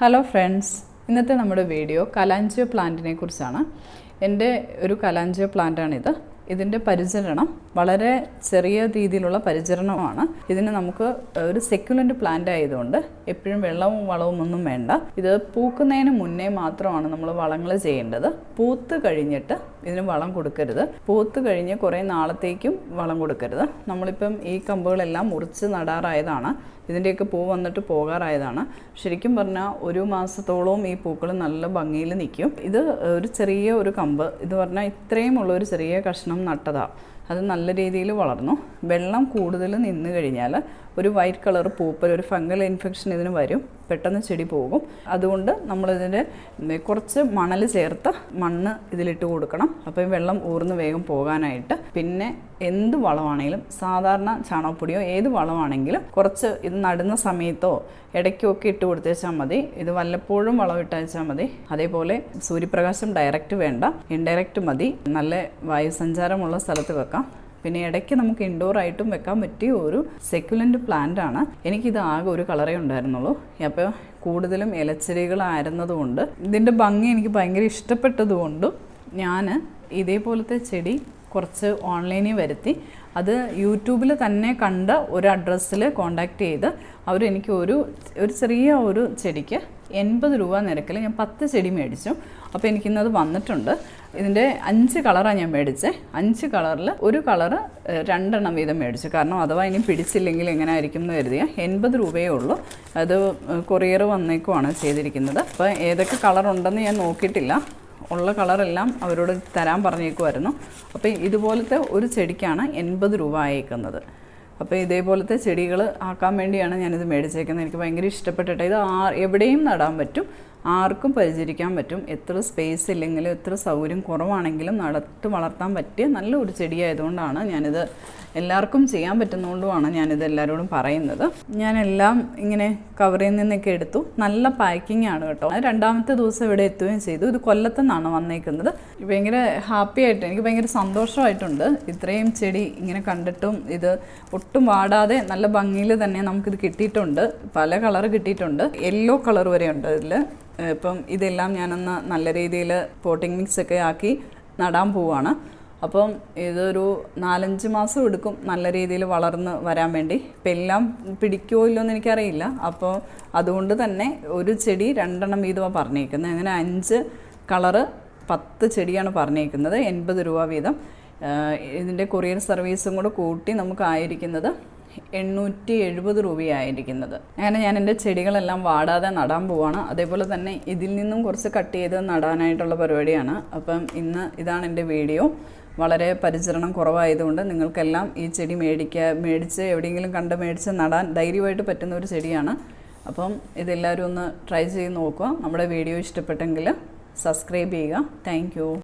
Hello friends, ഇന്നത്തെ നമ്മുടെ video kalanchoe പ്ലാന്റിനെ കുറിച്ചാണ്. എൻ്റെ ഒരു കലാഞ്ചിയോ പ്ലാന്റാണിത്. ഇതിൻ്റെ പരിചരണം വളരെ ചെറിയ രീതിയിലുള്ള പരിചരണമാണ്. ഇതിന് നമുക്ക് ഒരു സെക്യുലൻ്റ് പ്ലാന്റ് ആയതുകൊണ്ട് എപ്പോഴും വെള്ളവും വളവും ഒന്നും വേണ്ട. ഇത് പൂക്കുന്നതിന് മുന്നേ മാത്രമാണ് നമ്മൾ വളങ്ങൾ ചെയ്യേണ്ടത്. പൂത്ത് കഴിഞ്ഞിട്ട് ഇതിന് വളം കൊടുക്കരുത്. പൂത്ത് കഴിഞ്ഞ് കുറേ നാളത്തേക്കും വളം കൊടുക്കരുത്. നമ്മളിപ്പം ഈ കമ്പുകളെല്ലാം മുറിച്ച് നടാറായതാണ്. ഇതിൻ്റെയൊക്കെ പൂ വന്നിട്ട് പോകാറായതാണ്. ശരിക്കും പറഞ്ഞാൽ ഒരു മാസത്തോളവും ഈ പൂക്കൾ നല്ല ഭംഗിയിൽ നിൽക്കും. ഇത് ഒരു ചെറിയ ഒരു കമ്പ്, ഇത് പറഞ്ഞാൽ ഇത്രയും ഉള്ള ഒരു ചെറിയ കഷ്ണം നട്ടതാണ്. അത് നല്ല രീതിയിൽ വളർന്നു. വെള്ളം കൂടുതൽ നിന്ന് കഴിഞ്ഞാൽ ഒരു വൈറ്റ് കളർ പൂപ്പൽ, ഒരു ഫംഗൽ ഇൻഫെക്ഷൻ ഇതിന് വരും. പെട്ടെന്ന് ചെടി പോകും. അതുകൊണ്ട് നമ്മളിതിൻ്റെ കുറച്ച് മണൽ ചേർത്ത് മണ്ണ് ഇതിലിട്ട് കൊടുക്കണം. അപ്പോൾ വെള്ളം ഊർന്ന് വേഗം പോകാനായിട്ട്. പിന്നെ എന്ത് വളമാണെങ്കിലും, സാധാരണ ചാണകപ്പൊടിയോ ഏത് വളമാണെങ്കിലും കുറച്ച് ഇത് നടുന്ന സമയത്തോ ഇടയ്ക്കൊക്കെ ഇട്ട് കൊടുത്തേച്ചാൽ മതി. ഇത് വല്ലപ്പോഴും വളം ഇട്ടയച്ചാൽ മതി. അതേപോലെ സൂര്യപ്രകാശം ഡയറക്റ്റ് വേണ്ട, ഇൻഡയറക്റ്റ് മതി. നല്ല വായുസഞ്ചാരമുള്ള സ്ഥലത്ത് വെക്കാം. പിന്നെ ഇടയ്ക്ക് നമുക്ക് ഇൻഡോർ ആയിട്ടും വെക്കാൻ പറ്റിയ ഒരു സെക്യുലൻ്റ് പ്ലാന്റ് ആണ്. എനിക്കിത് ആകെ ഒരു കളറേ ഉണ്ടായിരുന്നുള്ളൂ. അപ്പോൾ കൂടുതലും ഇലച്ചെടികളായിരുന്നതുകൊണ്ട് ഇതിൻ്റെ ഭംഗി എനിക്ക് ഭയങ്കര ഇഷ്ടപ്പെട്ടതുകൊണ്ടും ഞാൻ ഇതേപോലത്തെ ചെടി കുറച്ച് ഓൺലൈനിൽ വരുത്തി അത് യൂട്യൂബിൽ തന്നെ കണ്ട ഒരു അഡ്രസ്സിൽ കോണ്ടാക്ട് ചെയ്ത് അവരെനിക്ക് ഒരു ചെറിയ ഒരു ചെടിക്ക് 80 രൂപ നിരക്കിൽ ഞാൻ 10 ചെടി മേടിച്ചു. അപ്പോൾ എനിക്കിന്നത് വന്നിട്ടുണ്ട്. ഇതിൻ്റെ 5 കളറാണ് ഞാൻ മേടിച്ചത്. 5 കളറിൽ ഒരു കളറ് 2 എണ്ണം വീതം മേടിച്ചു. കാരണം അഥവാ ഇനി പിടിച്ചില്ലെങ്കിൽ എങ്ങനെ ആയിരിക്കും എന്ന് കരുതിയ 80 രൂപയേ ഉള്ളൂ. അത് കൊറിയർ വന്നേക്കുമാണ് ചെയ്തിരിക്കുന്നത്. അപ്പോൾ ഏതൊക്കെ കളറുണ്ടെന്ന് ഞാൻ നോക്കിയിട്ടില്ല. ഉള്ള കളറെല്ലാം അവരോട് തരാൻ പറഞ്ഞേക്കുമായിരുന്നു. അപ്പോൾ ഇതുപോലത്തെ ഒരു ചെടിക്കാണ് 80 രൂപ അയക്കുന്നത്. അപ്പോൾ ഇതേപോലത്തെ ചെടികൾ ആക്കാൻ വേണ്ടിയാണ് ഞാനിത് മേടിച്ചേക്കുന്നത്. എനിക്ക് ഭയങ്കര ഇഷ്ടപ്പെട്ടിട്ട്. ഇത് എവിടെയും നടാൻ പറ്റും, ആർക്കും പരിചരിക്കാൻ പറ്റും. എത്ര സ്പേസ് ഇല്ലെങ്കിലും എത്ര സൗകര്യം കുറവാണെങ്കിലും നട്ട് വളർത്താൻ പറ്റിയ നല്ല ഒരു ചെടിയായതുകൊണ്ടാണ് ഞാനിത് എല്ലാവർക്കും ചെയ്യാൻ പറ്റുന്നതുകൊണ്ടുമാണ് ഞാനിത് എല്ലാവരോടും പറയുന്നത്. ഞാനെല്ലാം ഇങ്ങനെ കവറിൽ നിന്നൊക്കെ എടുത്തു. നല്ല പാക്കിംഗ് ആണ് കേട്ടോ. രണ്ടാമത്തെ ദിവസം ഇവിടെ എത്തുകയും ചെയ്തു. ഇത് കൊല്ലത്തുനിന്നാണ് വന്നേക്കുന്നത്. ഭയങ്കര ഹാപ്പി ആയിട്ട്, എനിക്ക് ഭയങ്കര സന്തോഷമായിട്ടുണ്ട്. ഇത്രയും ചെടി ഇങ്ങനെ കണ്ടിട്ടും ഇത് ഒട്ടും വാടാതെ നല്ല ഭംഗിയിൽ തന്നെ നമുക്കിത് കിട്ടിയിട്ടുണ്ട്. പല കളർ കിട്ടിയിട്ടുണ്ട്. യെല്ലോ കളർ വരെ ഉണ്ട് ഇതിൽ. ഇപ്പം ഇതെല്ലാം ഞാനൊന്ന് നല്ല രീതിയിൽ പോട്ടിംഗ് മിക്സൊക്കെ ആക്കി നടാൻ പോവാണ്. അപ്പം ഇതൊരു 4-5 മാസം എടുക്കും നല്ല രീതിയിൽ വളർന്ന് വരാൻ വേണ്ടി. ഇപ്പം എല്ലാം പിടിക്കുമോ ഇല്ലോ എന്ന് എനിക്കറിയില്ല. അപ്പോൾ അതുകൊണ്ട് തന്നെ ഒരു ചെടി 2 എണ്ണം വീതമാണ് പറഞ്ഞേക്കുന്നത്. അങ്ങനെ 5 കളറ് 10 ചെടിയാണ് പറഞ്ഞേക്കുന്നത്. 80 രൂപ വീതം. ഇതിൻ്റെ കൊറിയർ സർവീസും കൂടെ കൂട്ടി നമുക്കായിരിക്കുന്നത് 870 രൂപയായിരിക്കുന്നത്. അങ്ങനെ ഞാൻ എൻ്റെ ചെടികളെല്ലാം വാടാതെ നടാൻ പോവാണ്. അതേപോലെ തന്നെ ഇതിൽ നിന്നും കുറച്ച് കട്ട് ചെയ്ത് നടാനായിട്ടുള്ള പരിപാടിയാണ്. അപ്പം ഇന്ന് ഇതാണ് എൻ്റെ വീഡിയോ. വളരെ പരിചരണം കുറവായതുകൊണ്ട് നിങ്ങൾക്കെല്ലാം ഈ ചെടി മേടിച്ച് എവിടെയെങ്കിലും മേടിച്ച് നടാൻ ധൈര്യമായിട്ട് പറ്റുന്ന ഒരു ചെടിയാണ്. അപ്പം ഇതെല്ലാവരും ഒന്ന് ട്രൈ ചെയ്ത് നോക്കുക. നമ്മുടെ വീഡിയോ ഇഷ്ടപ്പെട്ടെങ്കിൽ സബ്സ്ക്രൈബ് ചെയ്യുക. താങ്ക്